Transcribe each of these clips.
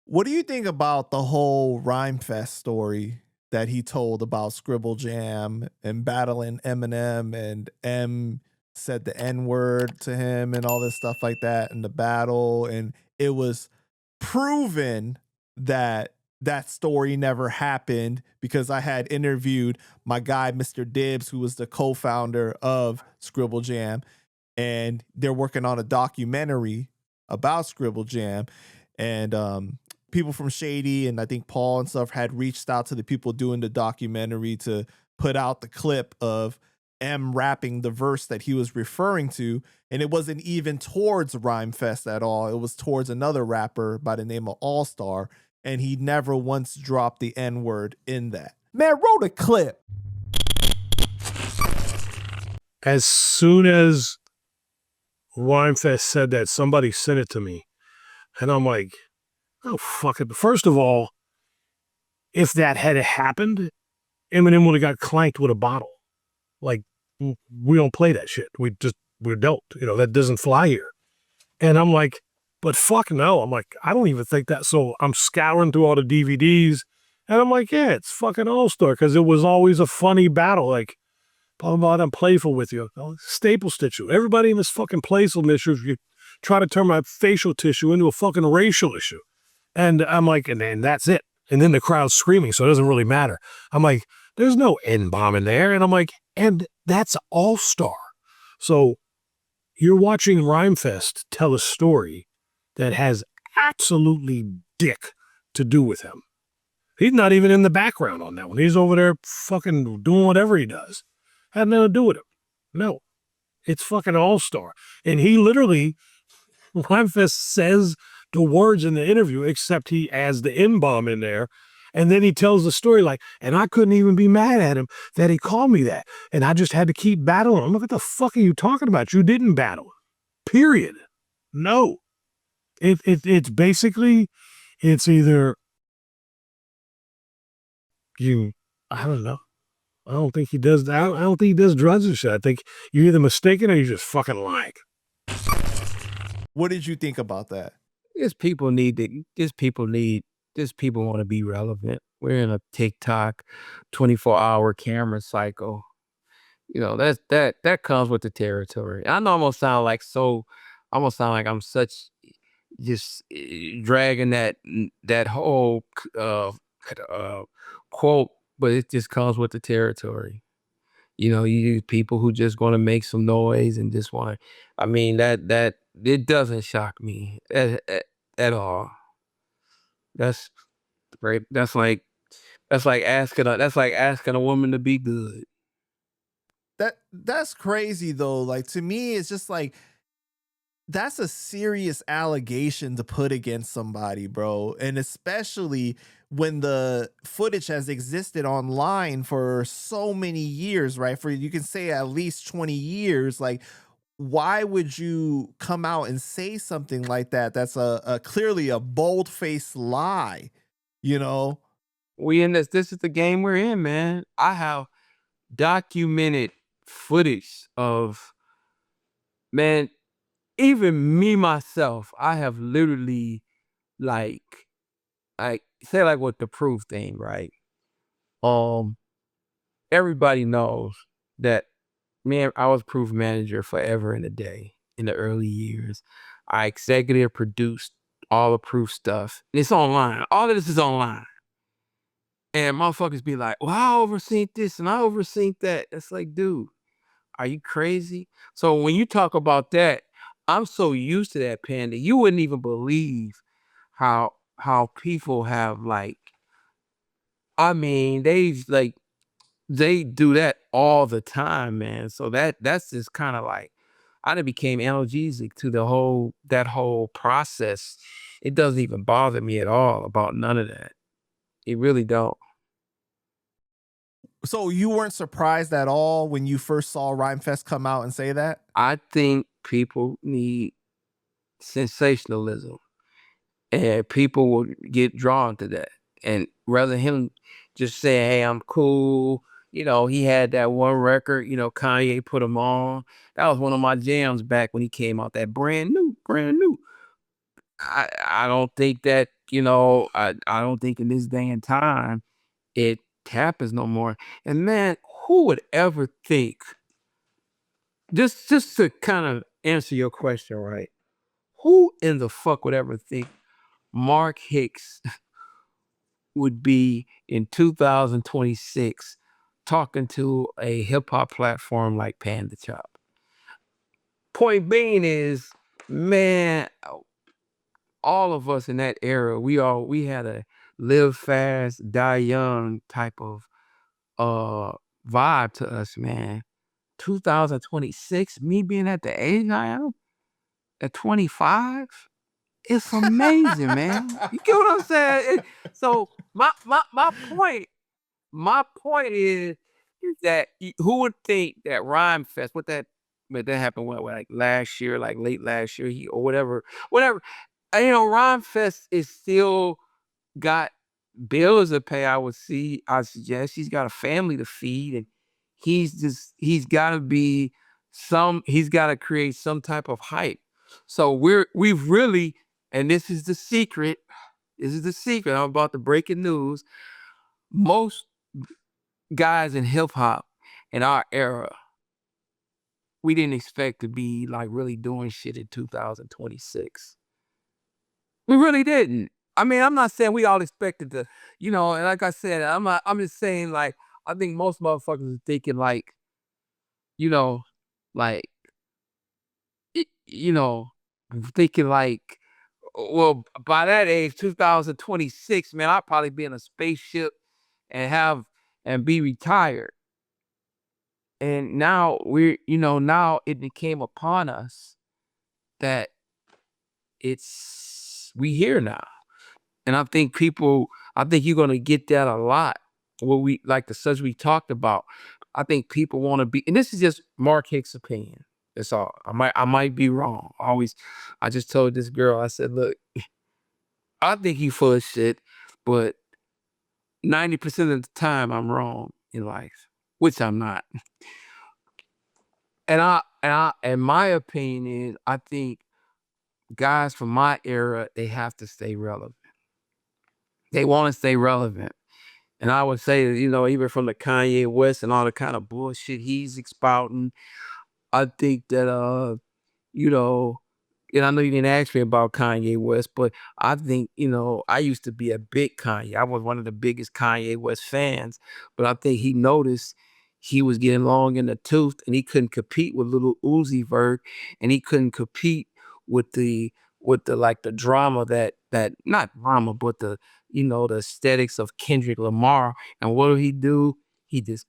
What do you think about the whole Rhymefest story that he told about Scribble Jam and battling Eminem, and M said the N-word to him and all this stuff like that in the battle, and it was proven that that story never happened because I had interviewed my guy Mr. Dibbs, who was the co-founder of Scribble Jam, and they're working on a documentary about Scribble Jam, and people from Shady and I think Paul and stuff had reached out to the people doing the documentary to put out the clip of M rapping the verse that he was referring to, and it wasn't even towards Rhymefest at all. It was towards another rapper by the name of Allstar, and he never once dropped the N-word in that. Man, roll the clip. As soon as Rhymefest said that, somebody sent it to me, and I'm like, oh, fuck it. First of all, if that had happened, Eminem would have got clanked with a bottle. Like, we don't play that shit. We don't. You know, that doesn't fly here. And I'm like, but fuck no. I'm like, I don't even think that. So I'm scouring through all the DVDs, and I'm like, yeah, it's fucking All-Star, because it was always a funny battle. Like, blah, blah, blah, I'm playful with you. I'll staple stitch you. Everybody in this fucking playfulness, you try to turn my facial tissue into a fucking racial issue. And I'm like, and then that's it. And then the crowd's screaming, so it doesn't really matter. I'm like, there's no N-bomb in there. And I'm like, and that's All-Star. So you're watching Rhymefest tell a story that has absolutely dick to do with him. He's not even in the background on that one. He's over there fucking doing whatever he does. Had nothing to do with him. No. It's fucking All-Star. And he literally, Rhymefest says the words in the interview, except he adds the N-bomb in there. And then he tells the story like, and I couldn't even be mad at him that he called me that. And I just had to keep battling. I'm like, what the fuck are you talking about? You didn't battle. Period. No. It's basically, it's either you, I don't know. I don't think he does, I don't think he does drugs or shit. I think you're either mistaken or you're just fucking lying. What did you think about that? People want to be relevant. We're in a TikTok 24-hour camera cycle. You know, that comes with the territory. I know I'm gonna sound like I'm such just dragging that whole quote, but it just comes with the territory. You know, you people who just want to make some noise and just want to, I mean, that it doesn't shock me at all. That's great. That's like asking a woman to be good. That's crazy though. Like, to me, it's just like, that's a serious allegation to put against somebody, bro. And especially when the footage has existed online for so many years, right? For, you can say, at least 20 years. Like, why would you come out and say something like that? That's a clearly a bold-faced lie, you know? This is the game we're in, man. I have documented footage of, man, even me myself, I have literally, like say, like with the proof thing, right? Everybody knows that, man, I was proof manager forever and a day in the early years. I executive produced all the proof stuff. And it's online. All of this is online. And motherfuckers be like, well, I overseen this and I overseen that. It's like, dude, are you crazy? So when you talk about that, I'm so used to that, Panda. You wouldn't even believe how people have, like, I mean, they do that all the time, man. So that's just kind of like, I done became analgesic to that whole process. It doesn't even bother me at all about none of that. It really don't. So you weren't surprised at all when you first saw Rhymefest come out and say that? I think people need sensationalism, and people will get drawn to that. And rather him just saying, hey, I'm cool. You know, he had that one record, you know, Kanye put him on. That was one of my jams back when he came out, that brand new. I don't think that, I don't think in this day and time it happens no more. And man, who would ever think, just to kind of answer your question, right? Who in the fuck would ever think Mark Hicks would be in 2026 talking to a hip hop platform like Panda Chop? Point being is, man, all of us in that era, we had a live fast, die young type of vibe to us, man. 2026, me being at the age I am at 25, it's amazing, man. You get what I'm saying? So my point is that who would think that Rhymefest, but that happened like last year, like late last year, or whatever. Rhymefest is still got bills to pay. I suggest he's got a family to feed, and he's got to create some type of hype. So we've really, and this is the secret. This is the secret. I'm about to breaking news. Most guys in hip hop in our era, we didn't expect to be like really doing shit in 2026. We really didn't. I mean, I'm not saying we all expected to, and like I said, I'm just saying, like, I think most motherfuckers are thinking like, you know, like, y- you know, thinking like, well, by that age, 2026, man, I'll probably be in a spaceship and be retired. And now now it became upon us that we here now. And I think you're gonna get that a lot. What we like the such we talked about. I think people want to be, and this is just Mark Hicks' opinion. That's all. I might be wrong. I just told this girl, I said, look, I think he full of shit, but 90% of the time I'm wrong in life, which I'm not. And my opinion is, I think guys from my era, they have to stay relevant. They want to stay relevant. And I would say, even from the Kanye West and all the kind of bullshit he's spouting, I think that you know, and I know you didn't ask me about Kanye West, but I think, I used to be a big Kanye. I was one of the biggest Kanye West fans, but I think he noticed he was getting long in the tooth and he couldn't compete with little Uzi Vert, and he couldn't compete with the like the drama that not drama, but the aesthetics of Kendrick Lamar. And what do he do? He just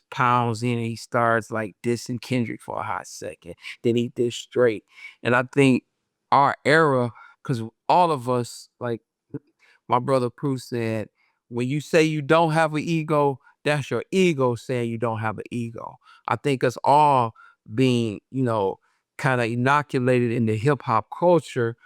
pounds in and he starts like dissing Kendrick for a hot second. Then he diss straight. And I think our era, because all of us, like my brother Prue said, when you say you don't have an ego, that's your ego saying you don't have an ego. I think us all being, kind of inoculated in the hip hop culture,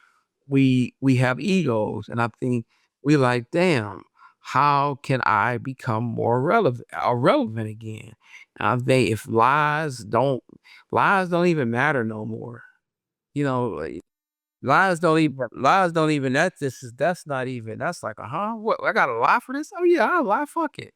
we have egos. And I think we like, damn, how can I become more relevant again? And I think if lies don't even matter no more. Like, lies don't even that's not even, that's like, what, I gotta lie for this? Oh yeah, I'll lie, fuck it.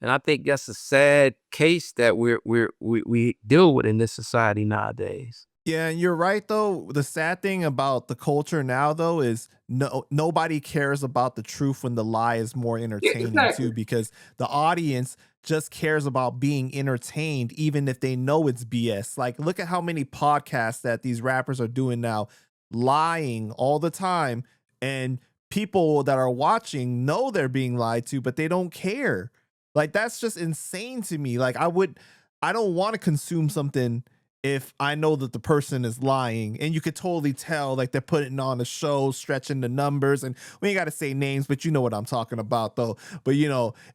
And I think that's a sad case that we deal with in this society nowadays. Yeah, and you're right though. The sad thing about the culture now though is nobody cares about the truth when the lie is more Yeah, entertaining exactly. too, because the audience just cares about being entertained even if they know it's BS. Like look at how many podcasts that these rappers are doing now, lying all the time, and people that are watching know they're being lied to, but they don't care. Like that's just insane to me. Like I don't want to consume something if I know that the person is lying, and you could totally tell like they're putting on a show, stretching the numbers, and we ain't got to say names, but you know what I'm talking about though. But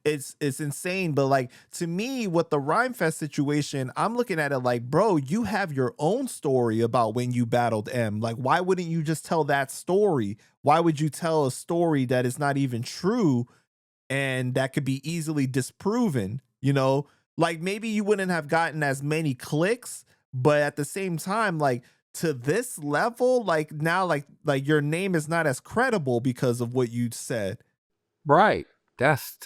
it's insane. But like to me, with the Rhymefest situation, I'm looking at it like, bro, you have your own story about when you battled M. Like, why wouldn't you just tell that story? Why would you tell a story that is not even true and that could be easily disproven? Like maybe you wouldn't have gotten as many clicks, but at the same time, like to this level, like now, like your name is not as credible because of what you said, Right. That's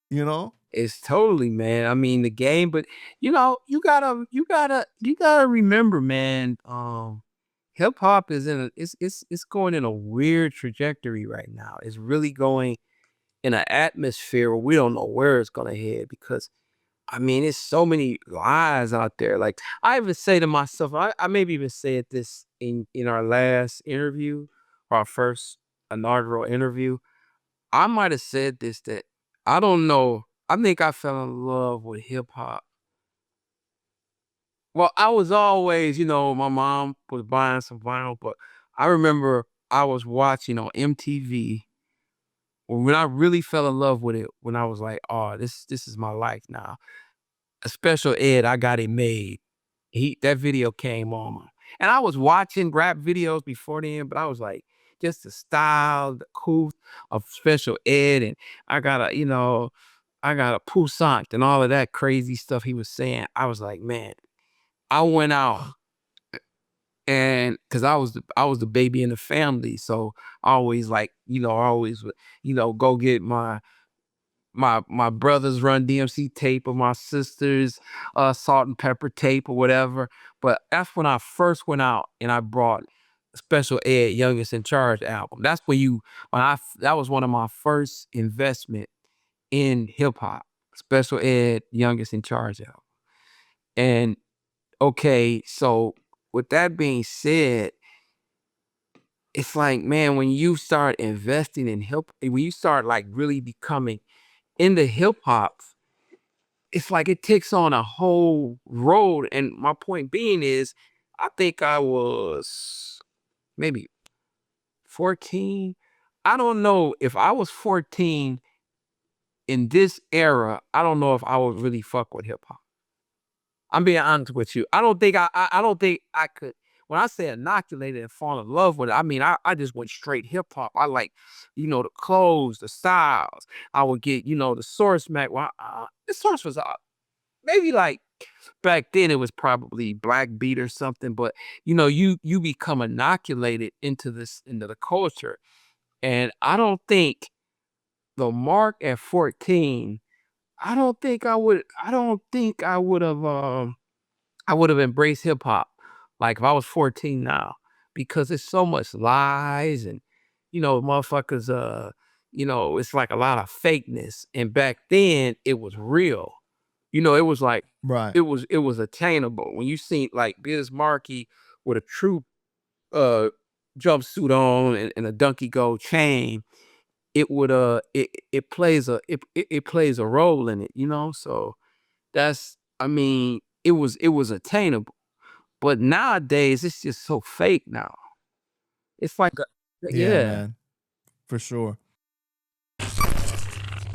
you know? it's totally, man. I mean, the game, but you know, you gotta remember, man. Hip hop is in a it's going in a weird trajectory right now. It's really going in an atmosphere where we don't know where it's gonna head because I mean, it's so many lies out there. Like I even say to myself, I maybe even said this in our last interview, or our first inaugural interview. I might have said this that I don't know. I think I fell in love with hip hop. Well, I was always, my mom was buying some vinyl, but I remember I was watching on MTV when I really fell in love with it when I was like, oh, this is my life now. A special ed, I got it made. That video came on. And I was watching rap videos before then, but I was like, just the style, the cool of special ed, and I got a Poussant and all of that crazy stuff he was saying. I was like, man, I went out and because I was the baby in the family, so I always like, I always would, go get my brother's Run DMC tape or my sister's Salt and Pepper tape or whatever. But that's when I first went out and I brought Special Ed Youngest in Charge album. That's that was one of my first investment in hip hop. Special Ed Youngest in Charge album. And okay, so with that being said, it's like, man, when you start investing in when you start like really becoming into hip hop, it's like it takes on a whole road. And my point being is, I think I was maybe 14. I don't know if I was 14 in this era. I don't know if I would really fuck with hip hop. I'm being honest with you. I don't think I don't think I could. When I say inoculated and fall in love with it, I mean I just went straight hip hop. I like, the clothes, the styles. I would get, the Source Mac. Well, the Source was maybe like back then it was probably Black Beat or something, but you become inoculated into the culture. And the mark at 14, I would have embraced hip hop like if I was 14 now, because it's so much lies and motherfuckers it's like a lot of fakeness. And back then it was real. It was like Right. it was attainable. When you see like Biz Markie with a true uh jumpsuit on and a donkey gold chain, it plays a role in it. So that's I mean, it was attainable. But nowadays it's just so fake now. It's like Yeah, yeah. man. For sure.